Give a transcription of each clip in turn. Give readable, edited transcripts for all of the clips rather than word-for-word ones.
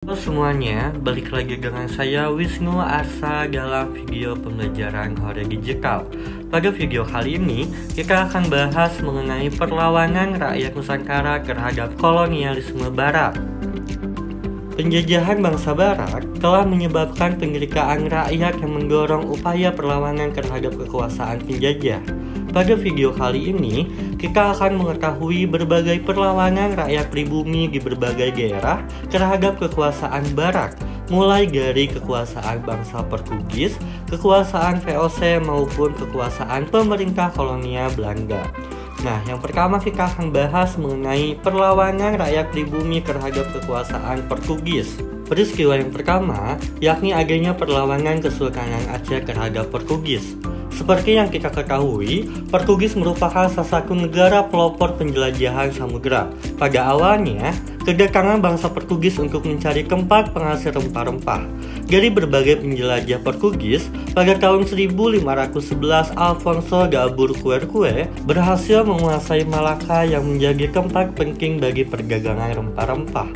Halo semuanya, balik lagi dengan saya Wisnu Arsa dalam video pembelajaran Hore Digital. Pada video kali ini, kita akan bahas mengenai perlawanan rakyat Nusantara terhadap kolonialisme Barat. Penjajahan bangsa Barat telah menyebabkan penderitaan rakyat yang mendorong upaya perlawanan terhadap kekuasaan penjajah. Pada video kali ini, kita akan mengetahui berbagai perlawanan rakyat pribumi di berbagai daerah terhadap kekuasaan Barat, mulai dari kekuasaan bangsa Portugis, kekuasaan VOC maupun kekuasaan pemerintah kolonial Belanda. Nah, yang pertama kita akan bahas mengenai perlawanan rakyat pribumi terhadap kekuasaan Portugis. Peristiwa yang pertama, yakni adanya perlawanan Kesultanan Aceh terhadap Portugis. Seperti yang kita ketahui, Portugis merupakan salah satu negara pelopor penjelajahan samudera. Pada awalnya, kedatangan bangsa Portugis untuk mencari tempat penghasil rempah-rempah. Dari berbagai penjelajah Portugis, pada tahun 1511 Alfonso de Albuquerque berhasil menguasai Malaka yang menjadi tempat penting bagi perdagangan rempah-rempah.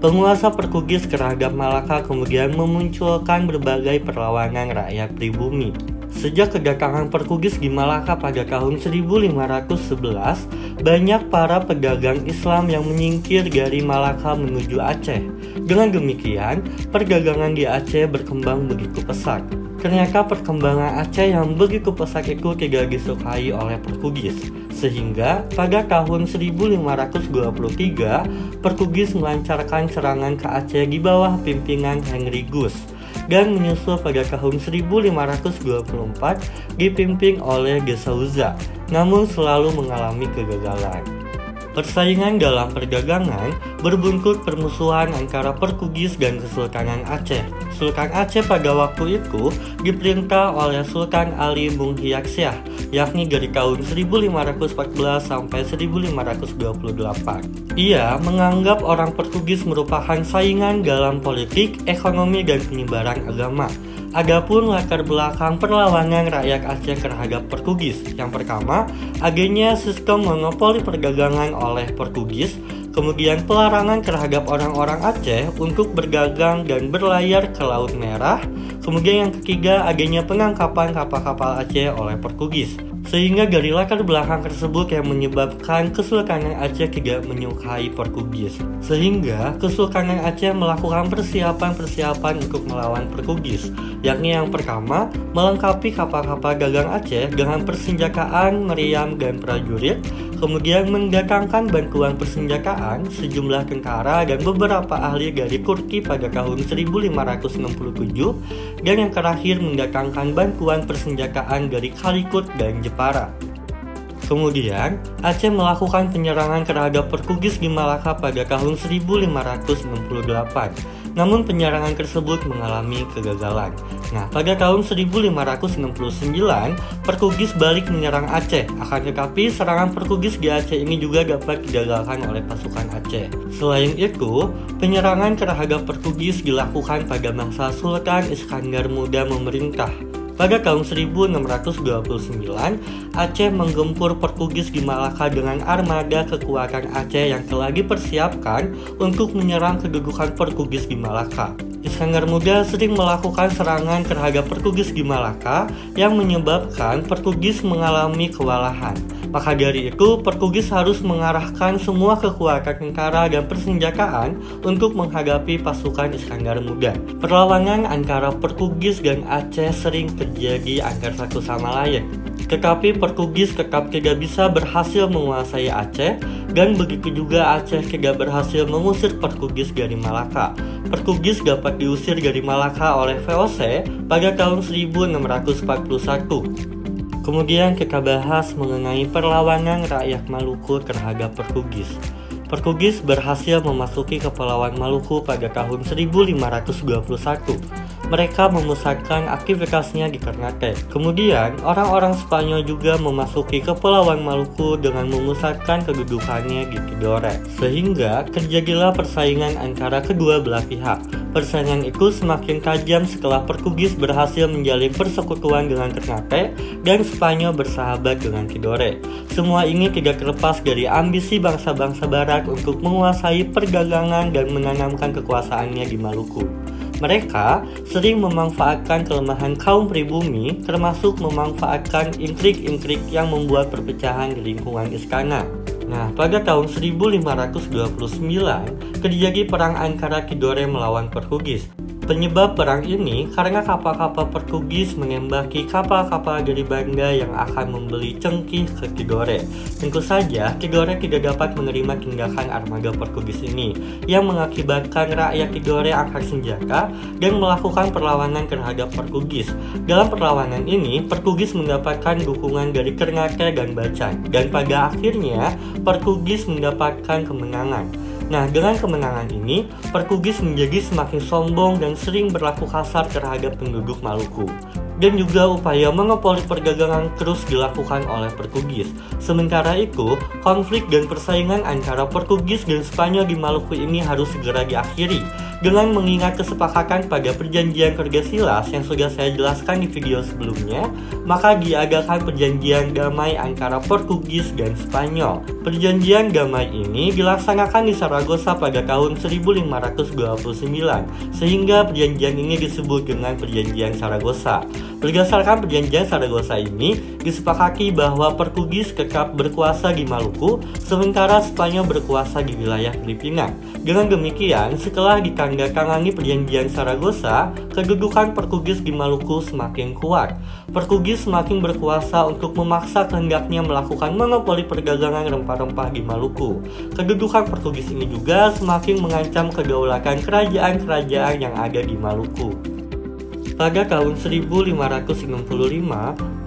Penguasa Portugis terhadap Malaka kemudian memunculkan berbagai perlawanan rakyat pribumi. Sejak kedatangan Portugis di Malaka pada tahun 1511, banyak para pedagang Islam yang menyingkir dari Malaka menuju Aceh. Dengan demikian, perdagangan di Aceh berkembang begitu pesat. Ternyata perkembangan Aceh yang begitu pesat itu tidak disukai oleh Portugis. Sehingga pada tahun 1523, Portugis melancarkan serangan ke Aceh di bawah pimpinan Henry Gush dan menyusul pada tahun 1524 dipimpin oleh de Souza, namun selalu mengalami kegagalan. Persaingan dalam perdagangan berbuntut permusuhan antara Portugis dan Kesultanan Aceh. Sultan Aceh pada waktu itu diperintah oleh Sultan Ali Muhyiddin, yakni dari tahun 1514 sampai 1528. Ia menganggap orang Portugis merupakan saingan dalam politik, ekonomi, dan penyebaran agama. Adapun latar belakang perlawanan rakyat Aceh terhadap Portugis, yang pertama, adanya sistem monopoli perdagangan oleh Portugis, kemudian pelarangan terhadap orang-orang Aceh untuk berdagang dan berlayar ke Laut Merah, kemudian yang ketiga, adanya penangkapan kapal-kapal Aceh oleh Portugis. Sehingga dari latar belakang tersebut yang menyebabkan Kesultanan Aceh tidak menyukai Portugis. Sehingga Kesultanan Aceh melakukan persiapan-persiapan untuk melawan Portugis, yakni yang pertama, melengkapi kapal-kapal dagang Aceh dengan persenjataan meriam dan prajurit, kemudian mendatangkan bantuan persenjataan sejumlah tentara dan beberapa ahli dari Turki pada tahun 1567, dan yang terakhir mendatangkan bantuan persenjataan dari Calicut dan Jepara. Kemudian, Aceh melakukan penyerangan terhadap Portugis di Malaka pada tahun 1568. Namun penyerangan tersebut mengalami kegagalan. Nah, pada tahun 1569, Portugis balik menyerang Aceh. Akan tetapi, serangan Portugis di Aceh ini juga dapat digagalkan oleh pasukan Aceh. Selain itu, penyerangan terhadap Portugis dilakukan pada masa Sultan Iskandar Muda memerintah. Pada tahun 1629, Aceh menggempur Portugis di Malaka dengan armada kekuatan Aceh yang telah dipersiapkan untuk menyerang kedudukan Portugis di Malaka. Iskandar Muda sering melakukan serangan terhadap Portugis di Malaka yang menyebabkan Portugis mengalami kewalahan. Maka dari itu, Portugis harus mengarahkan semua kekuatan tentara dan persenjataan untuk menghadapi pasukan Iskandar Muda. Perlawanan antara Portugis dan Aceh sering terjadi antar satu sama lain. Tetapi Portugis tetap tidak bisa berhasil menguasai Aceh, dan begitu juga Aceh tidak berhasil mengusir Portugis dari Malaka. Portugis dapat diusir dari Malaka oleh VOC pada tahun 1641. Kemudian kita bahas mengenai perlawanan rakyat Maluku terhadap Portugis. Portugis berhasil memasuki Kepulauan Maluku pada tahun 1521. Mereka memusatkan aktivitasnya di Ternate. Kemudian, orang-orang Spanyol juga memasuki Kepulauan Maluku dengan memusatkan kedudukannya di Tidore. Sehingga terjadilah persaingan antara kedua belah pihak. Persaingan itu semakin tajam setelah Portugis berhasil menjalin persekutuan dengan Ternate dan Spanyol bersahabat dengan Tidore. Semua ini tidak terlepas dari ambisi bangsa-bangsa barat untuk menguasai perdagangan dan menanamkan kekuasaannya di Maluku. Mereka sering memanfaatkan kelemahan kaum pribumi, termasuk memanfaatkan intrik-intrik yang membuat perpecahan di lingkungan istana. Nah, pada tahun 1529 terjadi perang antara Tidore melawan Portugis. Penyebab perang ini karena kapal-kapal Portugis menembaki kapal-kapal dari Banda yang akan membeli cengkih ke Tidore. Tentu saja, Tidore tidak dapat menerima tindakan armada Portugis ini, yang mengakibatkan rakyat Tidore angkat senjata dan melakukan perlawanan terhadap Portugis. Dalam perlawanan ini, Portugis mendapatkan dukungan dari Ternate dan Bacan, dan pada akhirnya Portugis mendapatkan kemenangan. Nah, dengan kemenangan ini, Portugis menjadi semakin sombong dan sering berlaku kasar terhadap penduduk Maluku. Dan juga upaya monopoli perdagangan terus dilakukan oleh Portugis. Sementara itu, konflik dan persaingan antara Portugis dan Spanyol di Maluku ini harus segera diakhiri dengan mengingat kesepakatan pada perjanjian Tordesillas yang sudah saya jelaskan di video sebelumnya. Maka diadakan perjanjian damai antara Portugis dan Spanyol. Perjanjian damai ini dilaksanakan di Saragossa pada tahun 1529, sehingga perjanjian ini disebut dengan Perjanjian Saragossa. Berdasarkan perjanjian Saragossa ini, disepakati bahwa Portugis tetap berkuasa di Maluku, sementara Spanyol berkuasa di wilayah Filipina. Dengan demikian, setelah ditandatangani perjanjian Saragossa, kedudukan Portugis di Maluku semakin kuat. Portugis semakin berkuasa untuk memaksa kehendaknya melakukan monopoli perdagangan rempah-rempah di Maluku. Kedudukan Portugis ini juga semakin mengancam kedaulatan kerajaan-kerajaan yang ada di Maluku. Pada tahun 1565,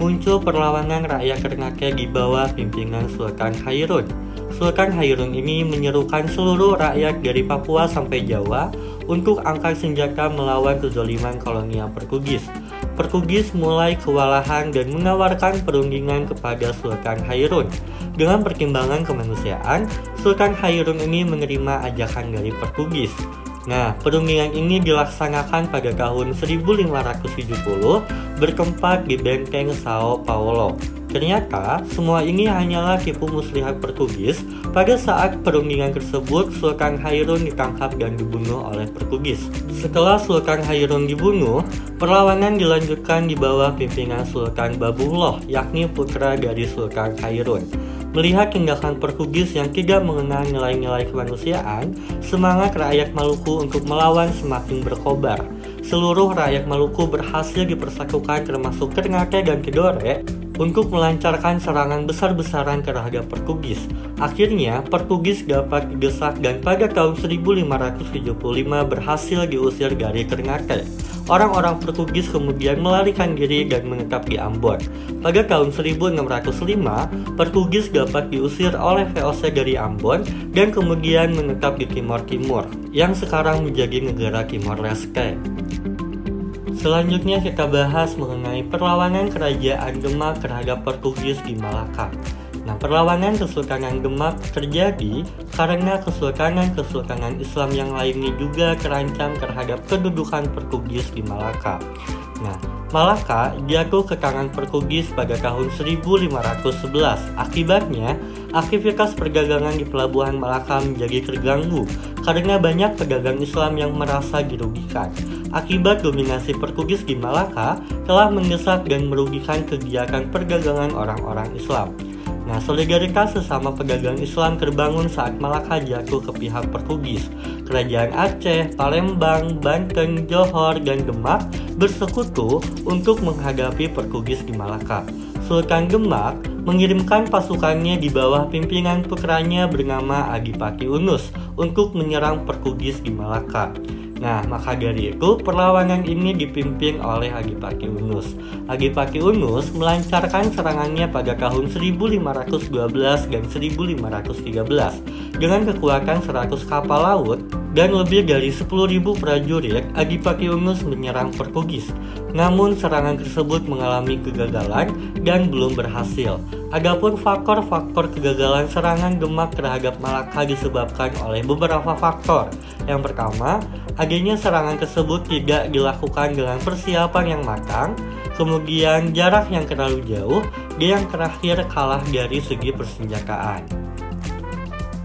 muncul perlawanan rakyat Ternate di bawah pimpinan Sultan Hairun. Sultan Hairun ini menyerukan seluruh rakyat dari Papua sampai Jawa untuk angkat senjata melawan kezaliman kolonial Portugis. Portugis mulai kewalahan dan menawarkan perundingan kepada Sultan Hairun. Dengan pertimbangan kemanusiaan, Sultan Hairun ini menerima ajakan dari Portugis. Nah, perundingan ini dilaksanakan pada tahun 1570 bertempat di Benteng Sao Paulo. Ternyata, semua ini hanyalah tipu muslihat Portugis. Pada saat perundingan tersebut, Sultan Hairun ditangkap dan dibunuh oleh Portugis. Setelah Sultan Hairun dibunuh, perlawanan dilanjutkan di bawah pimpinan Sultan Babullah, yakni putra dari Sultan Hairun. Melihat tindakan Portugis yang tidak mengenal nilai-nilai kemanusiaan, semangat rakyat Maluku untuk melawan semakin berkobar. Seluruh rakyat Maluku berhasil dipersatukan termasuk Ternate dan Tidore untuk melancarkan serangan besar-besaran terhadap Portugis. Akhirnya, Portugis dapat didesak dan pada tahun 1575 berhasil diusir dari Ternate. Orang-orang Portugis kemudian melarikan diri dan menetap di Ambon. Pada tahun 1605, Portugis dapat diusir oleh VOC dari Ambon dan kemudian menetap di Timor Timur, yang sekarang menjadi negara Timor Leste. Selanjutnya kita bahas mengenai perlawanan kerajaan Demak terhadap Portugis di Malaka. Nah, perlawanan Kesultanan Demak terjadi karena kesultanan Islam yang lainnya juga terancam terhadap kedudukan Portugis di Malaka. Nah, Malaka jatuh ke tangan Portugis pada tahun 1511. Akibatnya, aktivitas perdagangan di pelabuhan Malaka menjadi terganggu karena banyak pedagang Islam yang merasa dirugikan. Akibat dominasi Portugis di Malaka telah mendesak dan merugikan kegiatan perdagangan orang-orang Islam. Nah, solidaritas sesama pedagang Islam terbangun saat Malaka jatuh ke pihak Portugis. Kerajaan Aceh, Palembang, Banten, Johor, dan Demak bersekutu untuk menghadapi Portugis di Malaka. Sultan Demak mengirimkan pasukannya di bawah pimpinan putranya bernama Adipati Unus untuk menyerang Portugis di Malaka. Nah, maka dari itu perlawanan ini dipimpin oleh Adipati Unus. Adipati Unus melancarkan serangannya pada tahun 1512 dan 1513 dengan kekuatan 100 kapal laut. dan lebih dari 10.000 prajurit Adipati-Unus menyerang Portugis. Namun serangan tersebut mengalami kegagalan dan belum berhasil. Adapun faktor-faktor kegagalan serangan Demak terhadap Malaka disebabkan oleh beberapa faktor. Yang pertama, adanya serangan tersebut tidak dilakukan dengan persiapan yang matang, kemudian jarak yang terlalu jauh, dan yang terakhir kalah dari segi persenjataan.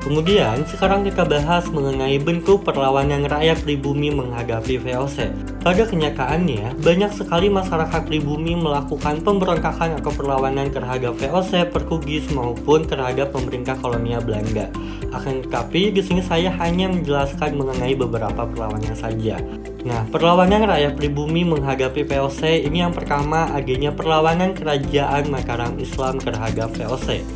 Kemudian, sekarang kita bahas mengenai bentuk perlawanan rakyat pribumi menghadapi VOC. Pada kenyataannya, banyak sekali masyarakat pribumi melakukan pemberontakan atau perlawanan terhadap VOC, Portugis maupun terhadap pemerintah kolonial Belanda. Akan tetapi, di sini saya hanya menjelaskan mengenai beberapa perlawanan saja. Nah, perlawanan rakyat pribumi menghadapi VOC ini yang pertama adanya perlawanan kerajaan Mataram Islam terhadap VOC.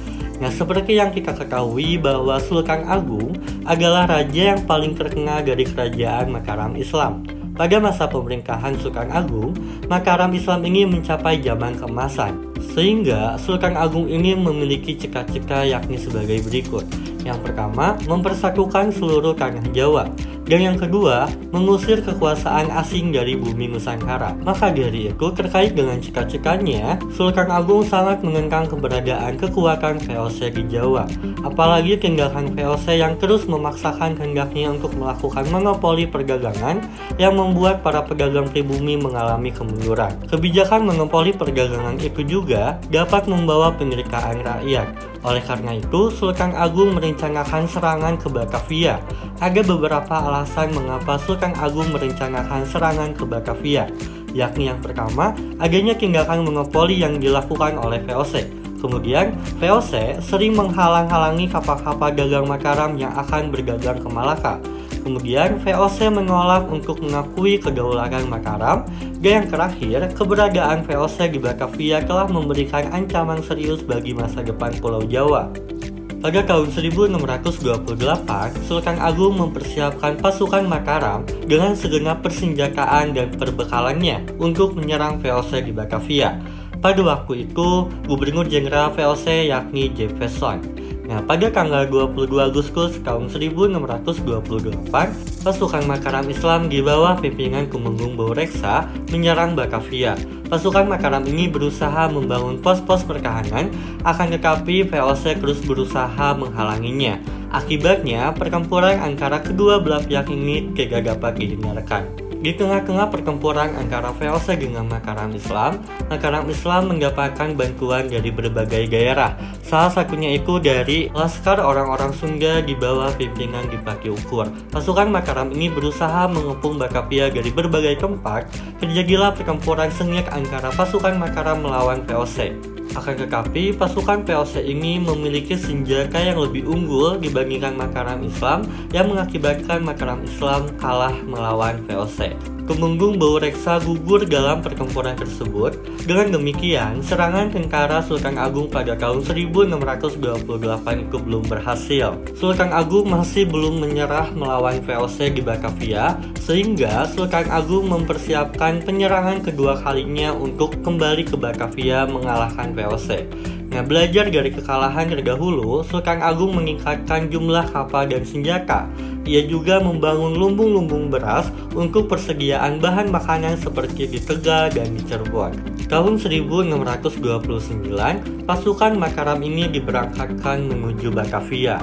Nah, seperti yang kita ketahui bahwa Sultan Agung adalah raja yang paling terkenal dari kerajaan Mataram Islam. Pada masa pemerintahan Sultan Agung, Mataram Islam ini mencapai zaman keemasan. Sehingga Sultan Agung ini memiliki cita-cita yakni sebagai berikut. Yang pertama, mempersatukan seluruh tanah Jawa. Dan yang kedua, mengusir kekuasaan asing dari bumi Nusantara. Maka dari itu, terkait dengan cita-citanya, Sultan Agung sangat menentang keberadaan kekuatan VOC di Jawa. Apalagi tindakan VOC yang terus memaksakan kehendaknya untuk melakukan monopoli perdagangan yang membuat para pedagang pribumi mengalami kemunduran. Kebijakan monopoli perdagangan itu juga dapat membawa penderitaan rakyat. Oleh karena itu, Sultan Agung merencanakan serangan ke Batavia. Ada beberapa alasan mengapa Sultan Agung merencanakan serangan ke Batavia, yakni yang pertama, adanya tindakan monopoli yang dilakukan oleh VOC. Kemudian, VOC sering menghalang-halangi kapal-kapal dagang Mataram yang akan berdagang ke Malaka. Kemudian, VOC menolak untuk mengakui kedaulatan Mataram. Dan yang terakhir, keberadaan VOC di Batavia telah memberikan ancaman serius bagi masa depan Pulau Jawa. Pada tahun 1628, Sultan Agung mempersiapkan pasukan Mataram dengan segenap persenjataan dan perbekalannya untuk menyerang VOC di Batavia. Pada waktu itu, Gubernur Jenderal VOC yakni Jefferson. Nah, pada tanggal 22 Agustus tahun 1628, pasukan Mataram Islam di bawah pimpinan Tumenggung Baureksa menyerang Batavia. Pasukan Mataram ini berusaha membangun pos-pos pertahanan, akan tetapi VOC terus berusaha menghalanginya. Akibatnya, pertempuran antara kedua belah pihak ini tidak dapat dihindarkan. Di tengah-tengah pertempuran antara VOC dengan Mataram Islam mendapatkan bantuan dari berbagai daerah. Salah satunya itu dari laskar orang-orang Sunda di bawah pimpinan Dipati Ukur. Pasukan Mataram ini berusaha mengepung Batavia dari berbagai tempat. Terjadilah pertempuran sengit antara pasukan Mataram melawan VOC. Akan tetapi, pasukan VOC ini memiliki senjata yang lebih unggul dibandingkan Mataram Islam yang mengakibatkan Mataram Islam kalah melawan VOC. Tumenggung Baureksa gugur dalam pertempuran tersebut. Dengan demikian, serangan tentara Sultan Agung pada tahun 1628 itu belum berhasil. Sultan Agung masih belum menyerah melawan VOC di Batavia, sehingga Sultan Agung mempersiapkan penyerangan kedua kalinya untuk kembali ke Batavia mengalahkan VOC. Nah, belajar dari kekalahan terdahulu, Sultan Agung meningkatkan jumlah kapal dan senjata. Ia juga membangun lumbung-lumbung beras untuk persediaan bahan makanan seperti di Tegal dan di Cirebon. Tahun 1629, pasukan Mataram ini diberangkatkan menuju Batavia.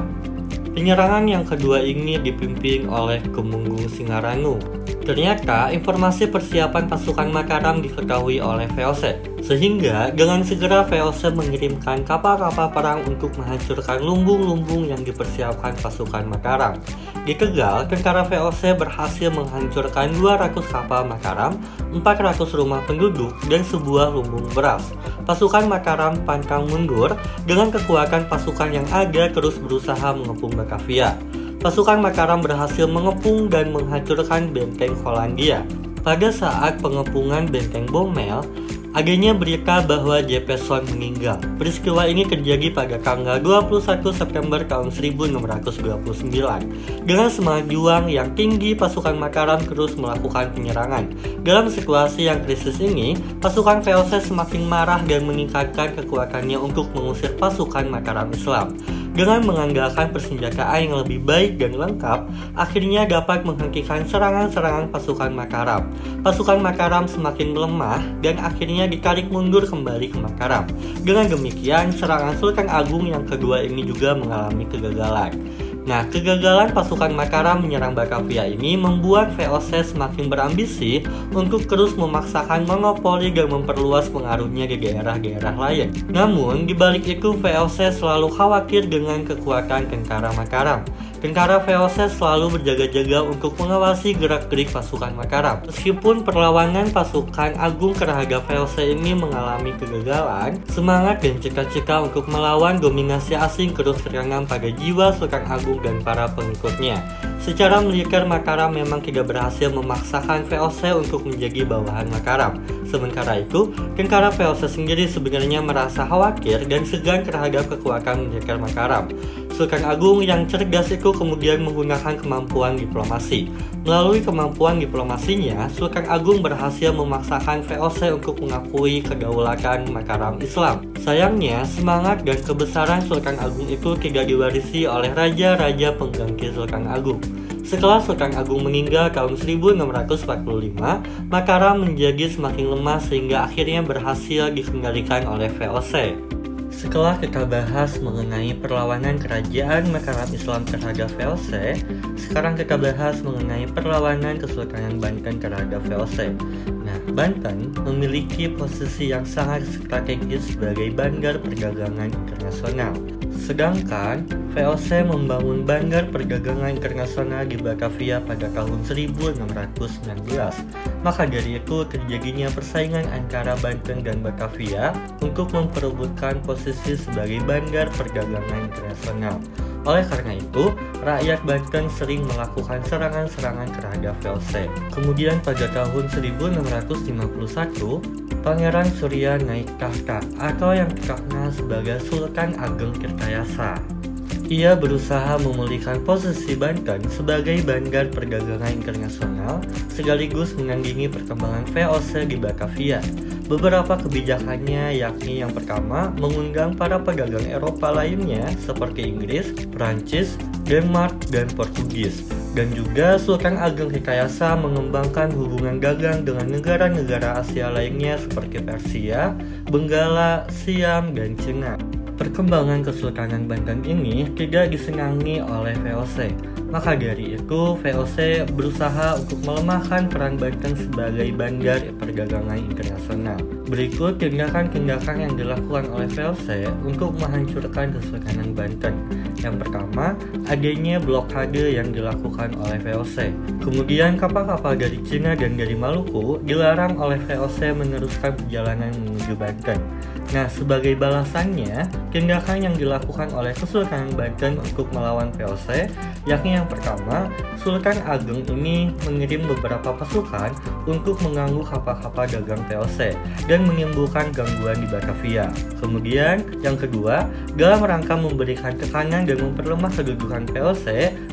Penyerangan yang kedua ini dipimpin oleh Tumenggung Singaranu. Ternyata informasi persiapan pasukan Mataram diketahui oleh VOC, sehingga dengan segera VOC mengirimkan kapal-kapal perang untuk menghancurkan lumbung-lumbung yang dipersiapkan pasukan Mataram. Di Tegal, tentara VOC berhasil menghancurkan 200 kapal Mataram, 400 rumah penduduk, dan sebuah lumbung beras. Pasukan Mataram pantang mundur, dengan kekuatan pasukan yang ada terus berusaha mengepung Batavia. Pasukan Mataram berhasil mengepung dan menghancurkan benteng Hollandia. Pada saat pengepungan benteng Bommel, adanya berita bahwa Jefferson meninggal. Peristiwa ini terjadi pada tanggal 21 September tahun 1629. Dengan semangat juang yang tinggi, pasukan Mataram terus melakukan penyerangan. Dalam situasi yang krisis ini, pasukan VOC semakin marah dan meningkatkan kekuatannya untuk mengusir pasukan Mataram Islam. Dengan mengandalkan persenjataan yang lebih baik dan lengkap, akhirnya dapat menghentikan serangan-serangan pasukan Mataram. Pasukan Mataram semakin melemah dan akhirnya ditarik mundur kembali ke Mataram. Dengan demikian, serangan Sultan Agung yang kedua ini juga mengalami kegagalan. Nah, kegagalan pasukan Mataram menyerang Batavia ini membuat VOC semakin berambisi untuk terus memaksakan monopoli dan memperluas pengaruhnya di daerah-daerah lain. Namun, di balik itu VOC selalu khawatir dengan kekuatan tentara Mataram. Tentara VOC selalu berjaga-jaga untuk mengawasi gerak-gerik pasukan Mataram. Meskipun perlawanan pasukan Agung terhadap VOC ini mengalami kegagalan, semangat dan cita-cita untuk melawan dominasi asing terus tertanam pada jiwa Sultan Agung dan para pengikutnya. Secara militer, Mataram memang tidak berhasil memaksakan VOC untuk menjadi bawahan Mataram. Sementara itu, tentara VOC sendiri sebenarnya merasa khawatir dan segan terhadap kekuatan militer Mataram. Sultan Agung yang cerdas itu kemudian menggunakan kemampuan diplomasi. Melalui kemampuan diplomasinya, Sultan Agung berhasil memaksakan VOC untuk mengakui kedaulatan Mataram Islam. Sayangnya, semangat dan kebesaran Sultan Agung itu tidak diwarisi oleh raja-raja pengganti Sultan Agung. Setelah Sultan Agung meninggal tahun 1645, Mataram menjadi semakin lemah sehingga akhirnya berhasil dikendalikan oleh VOC. Setelah kita bahas mengenai perlawanan kerajaan Mataram Islam terhadap VOC, sekarang kita bahas mengenai perlawanan Kesultanan Banten terhadap VOC. Nah, Banten memiliki posisi yang sangat strategis sebagai bandar perdagangan internasional. Sedangkan VOC membangun bandar perdagangan internasional di Batavia pada tahun 1619. Maka dari itu terjadinya persaingan antara Banten dan Batavia untuk memperebutkan posisi sebagai bandar perdagangan internasional. Oleh karena itu, rakyat Banten sering melakukan serangan-serangan terhadap VOC. Kemudian pada tahun 1651, Pangeran Surya naik tahta atau yang dikenal sebagai Sultan Ageng Tirtayasa. Ia berusaha memulihkan posisi Banten sebagai bandar perdagangan internasional sekaligus menandingi perkembangan VOC di Batavia. Beberapa kebijakannya yakni yang pertama, mengundang para pedagang Eropa lainnya seperti Inggris, Prancis, Denmark, dan Portugis. Dan juga Sultan Ageng Tirtayasa mengembangkan hubungan dagang dengan negara-negara Asia lainnya seperti Persia, Benggala, Siam, dan Cina. Perkembangan Kesultanan Banten ini tidak disenangi oleh VOC. Maka dari itu, VOC berusaha untuk melemahkan peran Banten sebagai bandar perdagangan internasional. Berikut tindakan-tindakan yang dilakukan oleh VOC untuk menghancurkan Kesultanan Banten. Yang pertama, adanya blokade yang dilakukan oleh VOC. Kemudian kapal-kapal dari Cina dan dari Maluku dilarang oleh VOC meneruskan perjalanan menuju Banten. Nah, sebagai balasannya, tindakan yang dilakukan oleh Kesultanan Banten untuk melawan VOC, yakni yang pertama, Sultan Ageng ini mengirim beberapa pasukan untuk mengganggu kapal-kapal dagang VOC dan menimbulkan gangguan di Batavia. Kemudian, yang kedua, dalam rangka memberikan tekanan dan memperlemah kedudukan VOC,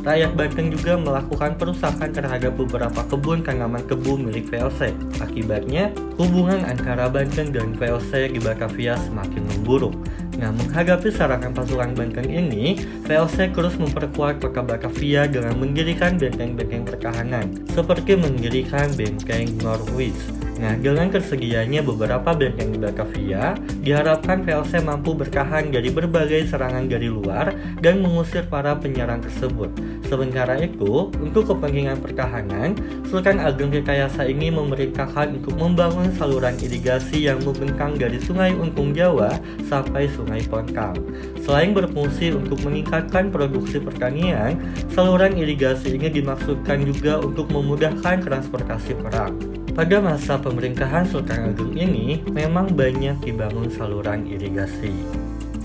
rakyat Banten juga melakukan perusakan terhadap beberapa kebun tanaman tebu milik VOC. Akibatnya, hubungan antara Banten dan VOC di Batavia semakin memburuk. Nah, menghadapi serangan pasukan Banten ini, VOC terus memperkuat kota Batavia dengan mendirikan benteng-benteng pertahanan, seperti mendirikan benteng Norwich. Nah, dengan tersedianya beberapa benteng di Batavia, diharapkan VOC mampu bertahan dari berbagai serangan dari luar dan mengusir para penyerang tersebut. Sementara itu, untuk kepentingan pertahanan, Sultan Ageng Tirtayasa ini memerintahkan untuk membangun saluran irigasi yang membentang dari Sungai Untung Jawa sampai Sungai Pontang. Selain berfungsi untuk meningkatkan produksi pertanian, saluran irigasi ini dimaksudkan juga untuk memudahkan transportasi perang. Pada masa pemerintahan Sultan Ageng ini, memang banyak dibangun saluran irigasi.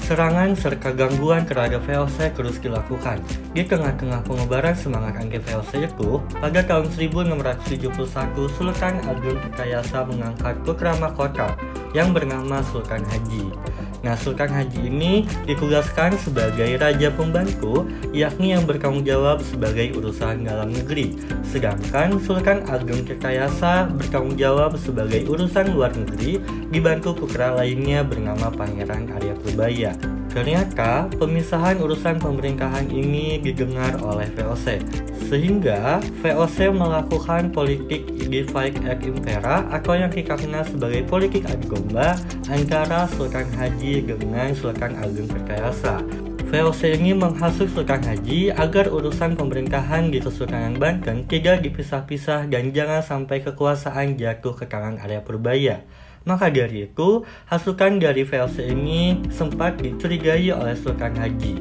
Serangan serta gangguan terhadap VOC terus dilakukan. Di tengah-tengah pengobaran semangat anti-VOC itu, pada tahun 1671 Sultan Ageng Tirtayasa mengangkat putra mahkota yang bernama Sultan Haji. Nah, Sultan Haji ini ditugaskan sebagai raja pembantu, yakni yang bertanggung jawab sebagai urusan dalam negeri. Sedangkan Sultan Ageng Tirtayasa bertanggung jawab sebagai urusan luar negeri, dibantu putra lainnya bernama Pangeran Arya Purbaya. Ternyata pemisahan urusan pemerintahan ini didengar oleh VOC, sehingga VOC melakukan politik divide et impera atau yang dikenal sebagai politik adu domba antara Sultan Haji dengan Sultan Ageng Kertajasa. VOC ini menghasut Sultan Haji agar urusan pemerintahan di Kesultanan Banten tidak dipisah-pisah dan jangan sampai kekuasaan jatuh ke tangan Arya Purbaya. Maka dari itu, hasutan dari VOC ini sempat dicurigai oleh Sultan Haji.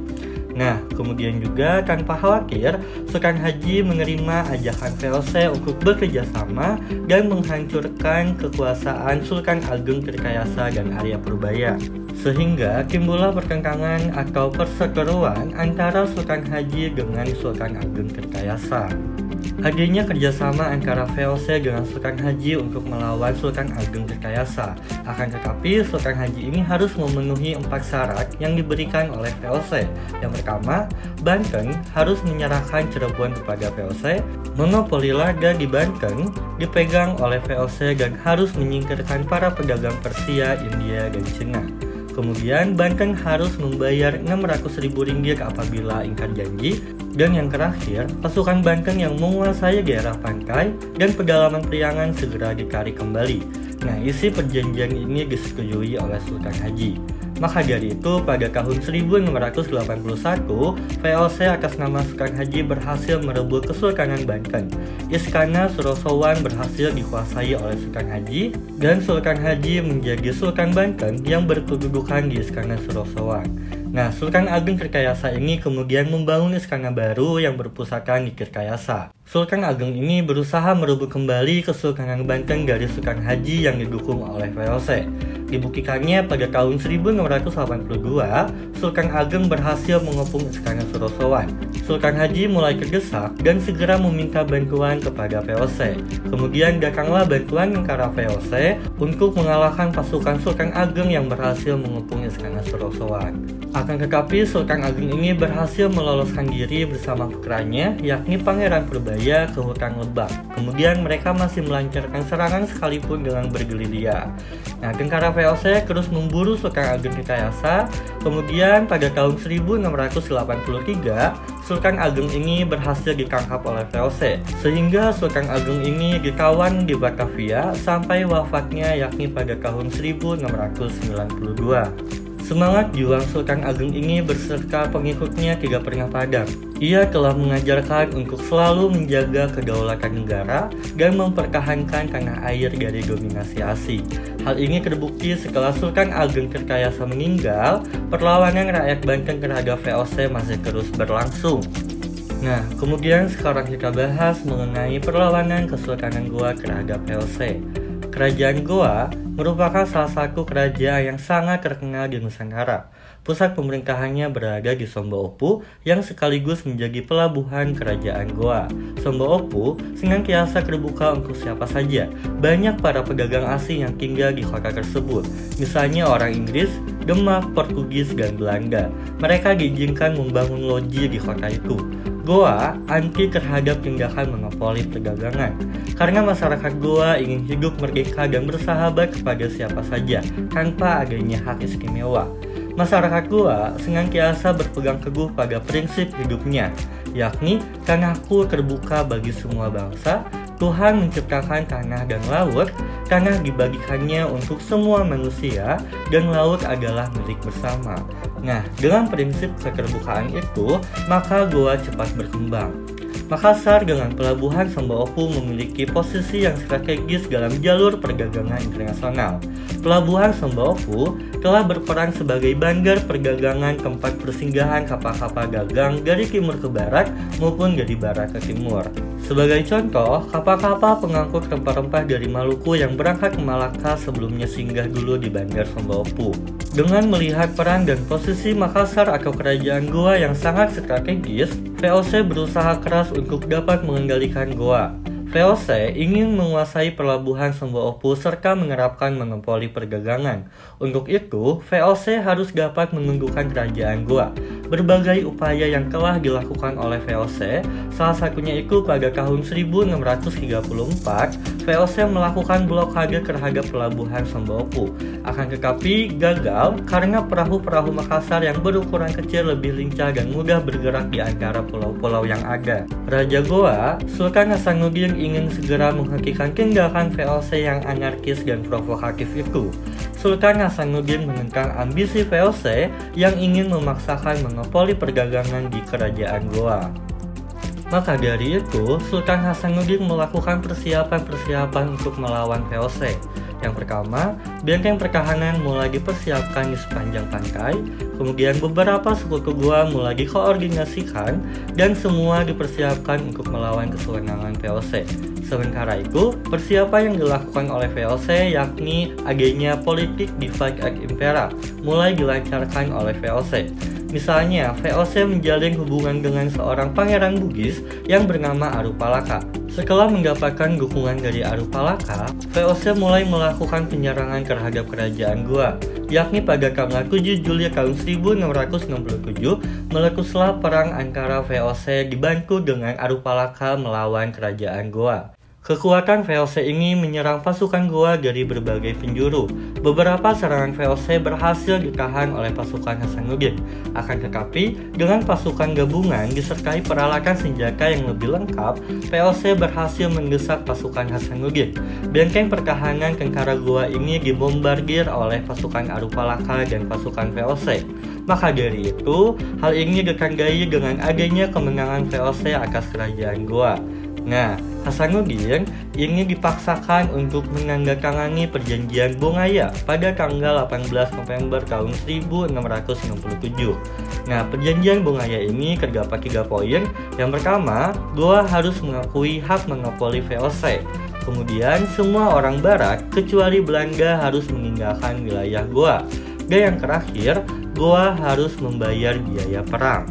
Nah, kemudian juga tanpa khawatir, Sultan Haji menerima ajakan VOC untuk bekerja sama dan menghancurkan kekuasaan Sultan Ageng Kertajasa dan Arya Purbaya. Sehingga timbullah pertentangan atau perseteruan antara Sultan Haji dengan Sultan Ageng Kertajasa. Adanya kerjasama antara VOC dengan Sultan Haji untuk melawan Sultan Ageng Kertajasa. Akan tetapi, Sultan Haji ini harus memenuhi 4 syarat yang diberikan oleh VOC. Yang pertama, Banten harus menyerahkan Cirebon kepada VOC, monopoli lada di Banten dipegang oleh VOC dan harus menyingkirkan para pedagang Persia, India, dan Cina. Kemudian Banten harus membayar Rp600.000 apabila ingkar janji. Dan yang terakhir, pasukan Banten yang menguasai daerah pantai dan pedalaman Priangan segera ditarik kembali. Nah, isi perjanjian ini disetujui oleh Sultan Haji. Maka dari itu, pada tahun 1981, VOC atas nama Sultan Haji berhasil merebut Kesultanan Banten. Istana Surosowan berhasil dikuasai oleh Sultan Haji, dan Sultan Haji menjadi Sultan Banten yang berkedudukan di Istana Surosowan. Nah, Sultan Ageng Kertajasa ini kemudian membangun istana baru yang berpusatkan di Kertajasa. Sultan Ageng ini berusaha merebut kembali Kesultanan Banten dari Sultan Haji yang didukung oleh VOC. Dibuktikannya pada tahun 1982, Sultan Ageng berhasil mengepung Istana Surosowan. Sultan Haji mulai terdesak dan segera meminta bantuan kepada VOC. Kemudian datanglah bantuan antara VOC untuk mengalahkan pasukan Sultan Ageng yang berhasil mengepung Istana Surosowan. Akan tetapi, Sultan Ageng ini berhasil meloloskan diri bersama putranya, yakni Pangeran Purbaya, ke hutan Lebak. Kemudian mereka masih melancarkan serangan sekalipun dengan bergerilya. Nah, tentara VOC terus memburu Sultan Ageng Kertajasa. Kemudian pada tahun 1983, Sultan Ageng ini berhasil ditangkap oleh VOC, sehingga Sultan Ageng ini ditawan di Batavia sampai wafatnya, yakni pada tahun 1692. Semangat juang Sultan Ageng ini beserta pengikutnya tidak pernah padam. Ia telah mengajarkan untuk selalu menjaga kedaulatan negara dan mempertahankan tanah air dari dominasi asing. Hal ini terbukti setelah Sultan Ageng Kertajasa meninggal, perlawanan rakyat Banten terhadap VOC masih terus berlangsung. Nah, kemudian sekarang kita bahas mengenai perlawanan Kesultanan Goa terhadap VOC. Kerajaan Goa merupakan salah satu kerajaan yang sangat terkenal di Nusantara. Pusat pemerintahannya berada di Sombaopu yang sekaligus menjadi pelabuhan kerajaan Goa. Sombaopu senantiasa terbuka untuk siapa saja. Banyak para pedagang asing yang tinggal di kota tersebut, misalnya orang Inggris, Demak, Portugis, dan Belanda. Mereka diizinkan membangun loji di kota itu. Goa anti terhadap tindakan monopoli perdagangan, karena masyarakat Goa ingin hidup merdeka dan bersahabat kepada siapa saja tanpa adanya hak istimewa. Masyarakat Goa senantiasa berpegang teguh pada prinsip hidupnya, yakni tanahku terbuka bagi semua bangsa. Tuhan menciptakan tanah dan laut, tanah dibagikannya untuk semua manusia, dan laut adalah milik bersama. Nah, dengan prinsip keterbukaan itu, maka Goa cepat berkembang. Makassar dengan pelabuhan Sombaopu memiliki posisi yang strategis dalam jalur perdagangan internasional. Pelabuhan Sombaopu telah berperan sebagai bandar perdagangan tempat persinggahan kapal-kapal dagang dari timur ke barat maupun dari barat ke timur. Sebagai contoh, kapal-kapal pengangkut rempah-rempah dari Maluku yang berangkat ke Malaka sebelumnya singgah dulu di bandar Sombaopu. Dengan melihat peran dan posisi Makassar atau kerajaan Goa yang sangat strategis, VOC berusaha keras untuk dapat mengendalikan Goa. VOC ingin menguasai pelabuhan Sombaopu serta menerapkan monopoli perdagangan. Untuk itu, VOC harus dapat menundukkan kerajaan Goa. Berbagai upaya yang telah dilakukan oleh VOC, salah satunya itu pada tahun 1634, VOC melakukan blokade terhadap pelabuhan Semboku. Akan tetapi gagal karena perahu-perahu Makassar yang berukuran kecil lebih lincah dan mudah bergerak di antara pulau-pulau yang ada. Raja Goa, Sultan Hasanuddin ingin segera menghentikan tindakan VOC yang anarkis dan provokatif itu. Sultan Hasanuddin menentang ambisi VOC yang ingin memaksakan monopoli perdagangan di kerajaan Goa. Maka dari itu, Sultan Hasanuddin melakukan persiapan-persiapan untuk melawan VOC. Yang pertama, benteng pertahanan mulai dipersiapkan di sepanjang pantai, kemudian beberapa suku Goa mulai dikoordinasikan, dan semua dipersiapkan untuk melawan kesewenangan VOC. Sementara itu, persiapan yang dilakukan oleh VOC yakni agenda politik divide et impera mulai dilancarkan oleh VOC. Misalnya, VOC menjalin hubungan dengan seorang pangeran Bugis yang bernama Arupalaka. Setelah mendapatkan dukungan dari Arupalaka, VOC mulai melakukan penyerangan terhadap kerajaan Goa, yakni pada tanggal 7 Juli tahun 1667 meletuslah perang antara VOC dibantu dengan Arupalaka melawan kerajaan Goa. Kekuatan VOC ini menyerang pasukan Goa dari berbagai penjuru. Beberapa serangan VOC berhasil ditahan oleh pasukan Hasanuddin. Akan tetapi, dengan pasukan gabungan disertai peralatan senjata yang lebih lengkap, VOC berhasil mendesak pasukan Hasanuddin. Benteng pertahanan tentara Goa ini dibombardir oleh pasukan Arupalaka dan pasukan VOC. Maka dari itu, hal ini ditandai dengan adanya kemenangan VOC atas kerajaan Goa. Nah, Hasanuddin ini dipaksakan untuk menandatangani perjanjian Bongaya pada tanggal 18 November tahun 1667. Nah, perjanjian Bongaya ini terdapat 3 poin. Yang pertama, Goa harus mengakui hak monopoli VOC. Kemudian, semua orang barat kecuali Belanda harus meninggalkan wilayah Goa. Dan yang terakhir, Goa harus membayar biaya perang.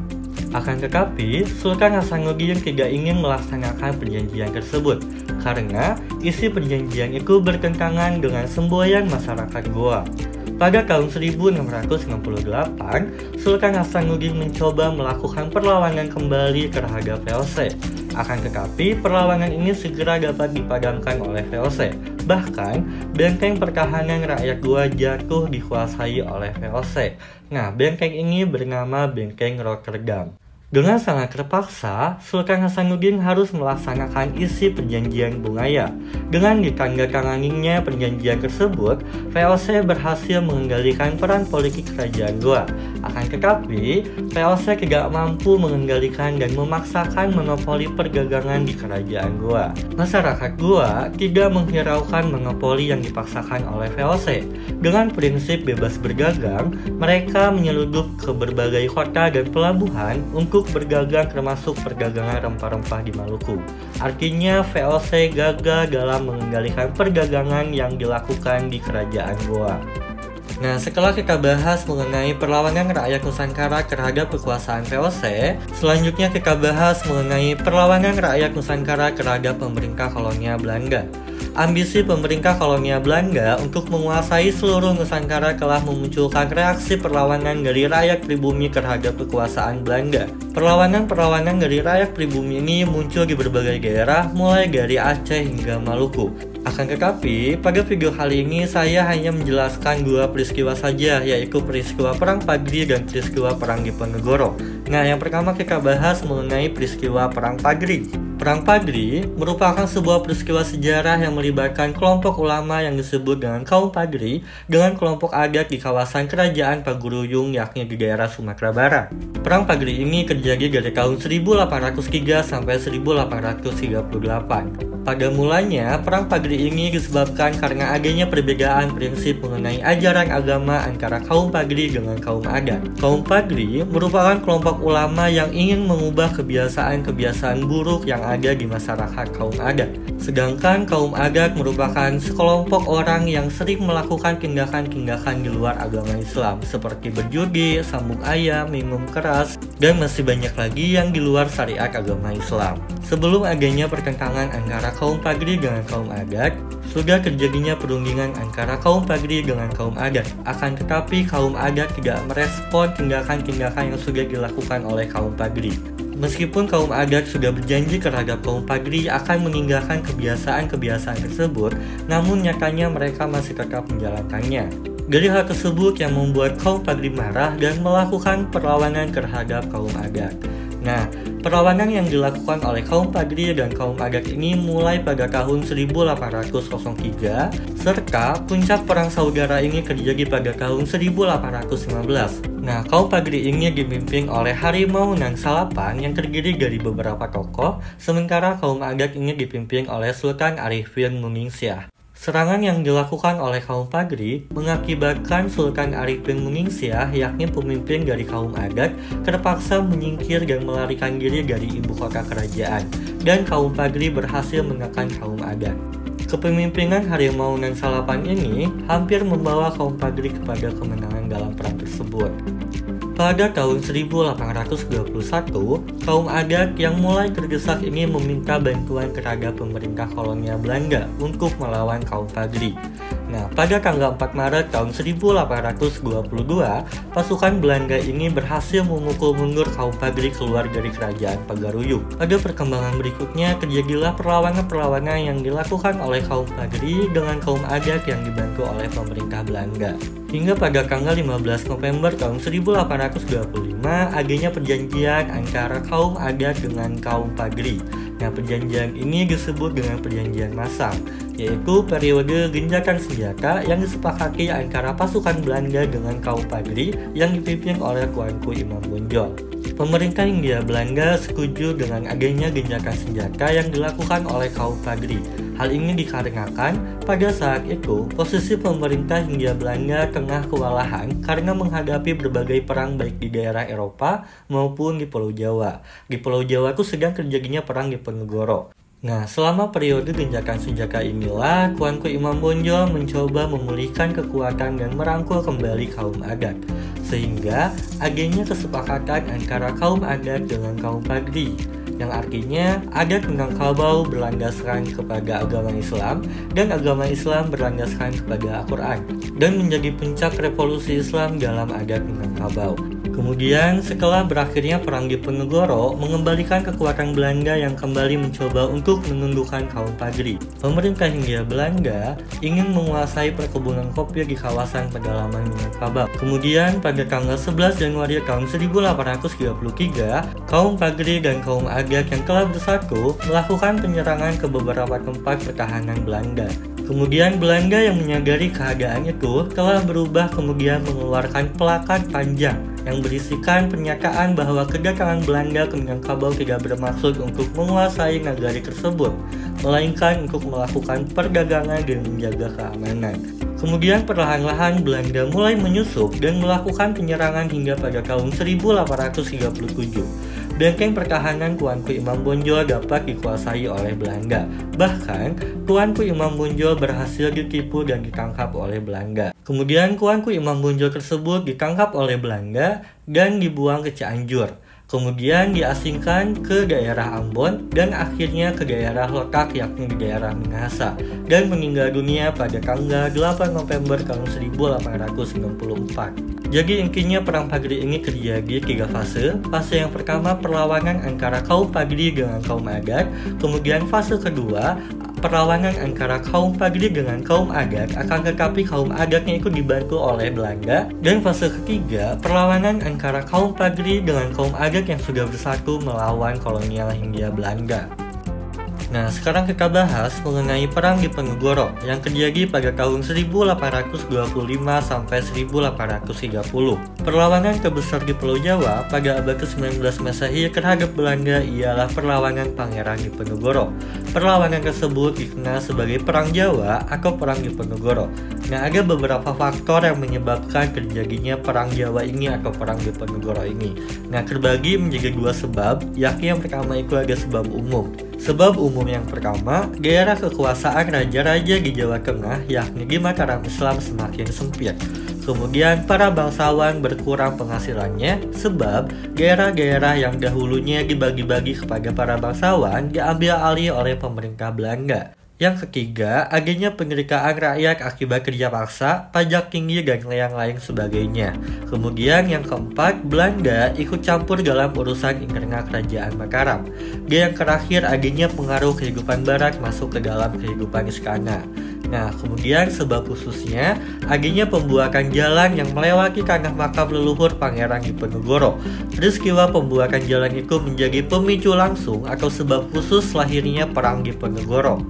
Akan tetapi, Sultan Hasanuddin tidak ingin melaksanakan perjanjian tersebut karena isi perjanjian itu bertentangan dengan semboyan masyarakat Goa. Pada tahun 1668, Sultan Hasanuddin mencoba melakukan perlawanan kembali terhadap VOC. Akan tetapi, perlawanan ini segera dapat dipadamkan oleh VOC. Bahkan, benteng pertahanan rakyat Goa jatuh dikuasai oleh VOC. Nah, benteng ini bernama Benteng Rotterdam. Dengan sangat terpaksa, Sultan Hasanuddin harus melaksanakan isi perjanjian Bongaya. Dengan ditandatanganinya perjanjian tersebut, VOC berhasil mengendalikan peran politik kerajaan Goa. Akan tetapi, VOC tidak mampu mengendalikan dan memaksakan monopoli perdagangan di kerajaan Goa. Masyarakat Goa tidak menghiraukan monopoli yang dipaksakan oleh VOC. Dengan prinsip bebas berdagang, mereka menyeludup ke berbagai kota dan pelabuhan untuk berdagang termasuk perdagangan rempah-rempah di Maluku. Artinya VOC gagal dalam mengendalikan perdagangan yang dilakukan di kerajaan Goa. Nah, setelah kita bahas mengenai perlawanan rakyat Nusantara terhadap kekuasaan VOC, selanjutnya kita bahas mengenai perlawanan rakyat Nusantara terhadap pemerintah kolonial Belanda. Ambisi pemerintah kolonial Belanda untuk menguasai seluruh Nusantara telah memunculkan reaksi perlawanan dari rakyat pribumi terhadap kekuasaan Belanda. Perlawanan-perlawanan dari rakyat pribumi ini muncul di berbagai daerah, mulai dari Aceh hingga Maluku. Akan tetapi, pada video kali ini saya hanya menjelaskan 2 peristiwa saja, yaitu peristiwa Perang Pagri dan peristiwa Perang Diponegoro. Nah, yang pertama kita bahas mengenai peristiwa Perang Pagri. Perang Pagri merupakan sebuah peristiwa sejarah yang melibatkan kelompok ulama yang disebut dengan kaum Pagri dengan kelompok adat di kawasan kerajaan Paguruyung, yakni di daerah Sumatera Barat. Perang Pagri ini terjadi dari tahun 1803 sampai 1838. Pada mulanya, Perang Pagri ini disebabkan karena adanya perbedaan prinsip mengenai ajaran agama antara kaum Pagri dengan kaum adat. Kaum Pagri merupakan kelompok ulama yang ingin mengubah kebiasaan-kebiasaan buruk yang ada di masyarakat kaum adat. Sedangkan kaum adat merupakan sekelompok orang yang sering melakukan tindakan-tindakan di luar agama Islam, seperti berjudi, sambung ayam, minum keras, dan masih banyak lagi yang di luar syariat agama Islam. Sebelum adanya pertentangan antara kaum Pagri dengan kaum adat, sudah terjadinya perundingan antara kaum Pagri dengan kaum adat. Akan tetapi kaum adat tidak merespon tindakan-tindakan yang sudah dilakukan oleh kaum Pagri. Meskipun kaum adat sudah berjanji terhadap kaum Pagri akan meninggalkan kebiasaan-kebiasaan tersebut, namun nyatanya mereka masih tetap menjalankannya. Dari hal tersebut yang membuat kaum Pagri marah dan melakukan perlawanan terhadap kaum adat. Nah, perlawanan yang dilakukan oleh kaum Pagri dan kaum adat ini mulai pada tahun 1803, serta puncak perang saudara ini terjadi pada tahun 1815. Nah, kaum Pagri ini dipimpin oleh Harimau Nan Salapan yang terdiri dari beberapa tokoh, sementara kaum adat ini dipimpin oleh Sultan Arifin Muningsyah. Serangan yang dilakukan oleh kaum Pagri mengakibatkan Sultan Arifin Muningsyah, yakni pemimpin dari kaum adat, terpaksa menyingkir dan melarikan diri dari ibu kota kerajaan, dan kaum Pagri berhasil menekan kaum adat. Kepemimpinan Harimau Nan Salapan ini hampir membawa kaum Pagri kepada kemenangan dalam perang tersebut. Pada tahun 1821, kaum adat yang mulai terdesak ini meminta bantuan terhadap pemerintah kolonial Belanda untuk melawan kaum Pagri. Nah, pada tanggal 4 Maret tahun 1822, pasukan Belanda ini berhasil memukul mundur kaum Pagri keluar dari kerajaan Pagaruyung. Pada perkembangan berikutnya, terjadilah perlawanan-perlawanan yang dilakukan oleh kaum Pagri dengan kaum adat yang dibantu oleh pemerintah Belanda. Hingga pada tanggal 15 November tahun 1825, adanya perjanjian antara kaum adat dengan kaum Pagri. Nah, perjanjian ini disebut dengan perjanjian Masang, yaitu periode gencatan senjata yang disepakati antara pasukan Belanda dengan kaum Pagri yang dipimpin oleh Tuanku Imam Bonjol. Pemerintah Hindia Belanda setuju dengan adanya gencatan senjata yang dilakukan oleh kaum Pagri. Hal ini dikarenakan pada saat itu posisi pemerintah Hindia Belanda tengah kewalahan karena menghadapi berbagai perang baik di daerah Eropa maupun di Pulau Jawa. Di Pulau Jawa itu sedang terjadinya perang Diponegoro. Nah, selama periode gencatan senjata inilah Tuanku Imam Bonjol mencoba memulihkan kekuatan dan merangkul kembali kaum adat, sehingga adanya kesepakatan antara kaum adat dengan kaum Pagri, yang artinya adat Minangkabau berlandaskan kepada agama Islam dan agama Islam berlandaskan kepada Al-Quran, dan menjadi puncak revolusi Islam dalam adat Minangkabau. Kemudian setelah berakhirnya perang Diponegoro mengembalikan kekuatan Belanda yang kembali mencoba untuk menundukkan kaum Pagri. Pemerintah Hindia Belanda ingin menguasai perkebunan kopi di kawasan pedalaman Minangkabau. Kemudian pada tanggal 11 Januari tahun 1833, kaum Pagri dan kaum adat yang telah bersatu melakukan penyerangan ke beberapa tempat pertahanan Belanda. Kemudian Belanda yang menyadari keadaan itu telah berubah kemudian mengeluarkan plakat panjang yang berisikan pernyataan bahwa kedatangan Belanda ke Minangkabau tidak bermaksud untuk menguasai negari tersebut, melainkan untuk melakukan perdagangan dan menjaga keamanan. Kemudian perlahan-lahan Belanda mulai menyusup dan melakukan penyerangan hingga pada tahun 1837. Benteng pertahanan Tuanku Imam Bonjol dapat dikuasai oleh Belanda. Bahkan, Tuanku Imam Bonjol berhasil ditipu dan ditangkap oleh Belanda. Kemudian Tuanku Imam Bonjol tersebut ditangkap oleh Belanda dan dibuang ke Cianjur. Kemudian diasingkan ke daerah Ambon dan akhirnya ke daerah Lotak, yakni di daerah Minahasa, dan meninggal dunia pada tanggal 8 November tahun 1894. Jadi intinya perang Pagri ini terjadi 3 fase. Fase yang pertama perlawanan antara kaum Pagri dengan kaum adat. Kemudian fase kedua perlawanan antara kaum Pagri dengan kaum adat, akan tetapi kaum adatnya itu dibantu oleh Belanda. Dan fase ketiga perlawanan antara kaum Pagri dengan kaum adat yang sudah bersatu melawan kolonial Hindia Belanda. Nah, sekarang kita bahas mengenai perang Diponegoro yang terjadi pada tahun 1825 sampai 1830. Perlawanan terbesar di Pulau Jawa pada abad ke-19 Masehi terhadap Belanda ialah perlawanan Pangeran Diponegoro. Perlawanan tersebut dikenal sebagai Perang Jawa atau Perang Diponegoro. Nah, ada beberapa faktor yang menyebabkan terjadinya Perang Jawa ini atau Perang Diponegoro ini. Nah, terbagi menjadi 2 sebab, yakni yang pertama itu ada sebab umum. Sebab umum yang pertama, daerah kekuasaan raja-raja di Jawa Tengah, yakni di Mataram Islam, semakin sempit. Kemudian para bangsawan berkurang penghasilannya sebab daerah-daerah yang dahulunya dibagi-bagi kepada para bangsawan diambil alih oleh pemerintah Belanda. Yang ketiga, adanya penderitaan rakyat akibat kerja paksa, pajak tinggi, dan yang lain sebagainya. Kemudian yang keempat, Belanda ikut campur dalam urusan internal kerajaan Mataram. Dan yang terakhir, adanya pengaruh kehidupan barat masuk ke dalam kehidupan istana. Nah, kemudian sebab khususnya adanya pembuatan jalan yang melewati tanah makam leluhur Pangeran Diponegoro. Peristiwa pembuatan jalan itu menjadi pemicu langsung atau sebab khusus lahirnya Perang Diponegoro.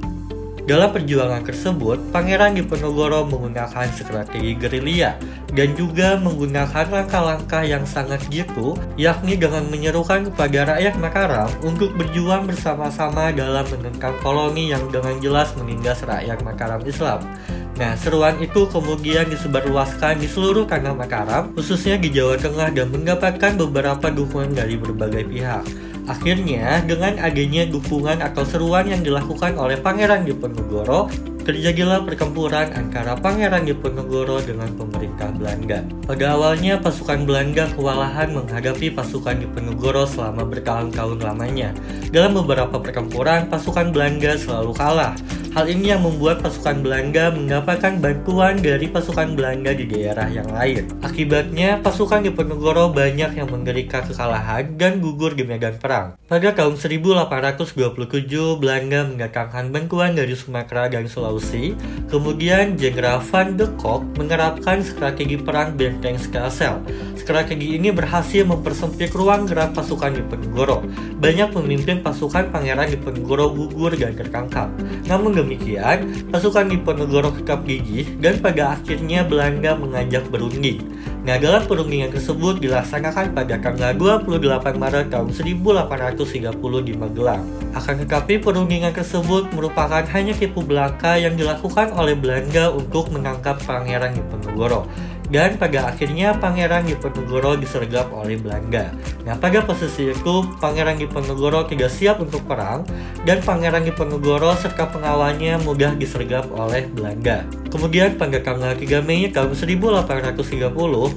Dalam perjuangan tersebut, Pangeran Diponegoro menggunakan strategi gerilya dan juga menggunakan langkah-langkah yang sangat jitu, yakni dengan menyerukan kepada rakyat Mataram untuk berjuang bersama-sama dalam menentang koloni yang dengan jelas menindas rakyat Mataram Islam. Nah, seruan itu kemudian disebarluaskan di seluruh tanah Mataram, khususnya di Jawa Tengah, dan mendapatkan beberapa dukungan dari berbagai pihak. Akhirnya, dengan adanya dukungan atau seruan yang dilakukan oleh Pangeran Diponegoro, terjadilah pertempuran antara Pangeran Diponegoro dengan pemerintah Belanda. Pada awalnya, pasukan Belanda kewalahan menghadapi pasukan Diponegoro selama bertahun-tahun lamanya. Dalam beberapa pertempuran, pasukan Belanda selalu kalah. Hal ini yang membuat pasukan Belanda mendapatkan bantuan dari pasukan Belanda di daerah yang lain. Akibatnya, pasukan Diponegoro banyak yang menderita kekalahan dan gugur di medan perang. Pada tahun 1827, Belanda mendatangkan bantuan dari Sumatera dan Sulawesi. Kemudian, Jenderal Van de Kolk menerapkan strategi perang benteng Scassel. Strategi ini berhasil mempersempit ruang gerak pasukan Diponegoro. Banyak pemimpin pasukan Pangeran Diponegoro gugur dan tertangkap. Namun demikian, pasukan Diponegoro tetap gigih dan pada akhirnya Belanda mengajak berunding. Nah, dalam perundingan tersebut dilaksanakan pada tanggal 28 Maret tahun 1830 di Magelang. Akan tetapi perundingan tersebut merupakan hanya tipu belaka yang dilakukan oleh Belanda untuk menangkap Pangeran Diponegoro. Dan pada akhirnya Pangeran Diponegoro disergap oleh Belanda. Nah, pada posisi itu Pangeran Diponegoro tidak siap untuk perang dan Pangeran Diponegoro serta pengawalnya mudah disergap oleh Belanda. Kemudian pada tanggal 3 Mei tahun 1830,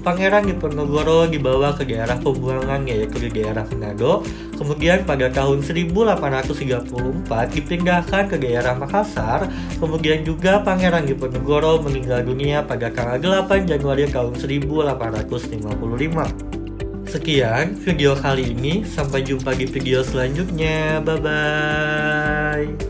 Pangeran Diponegoro dibawa ke daerah pembuangan yaitu di daerah Manado. Kemudian pada tahun 1834 dipindahkan ke daerah Makassar. Kemudian juga Pangeran Diponegoro meninggal dunia pada tanggal 8 Januari tahun 1855. Sekian video kali ini, sampai jumpa di video selanjutnya. Bye bye.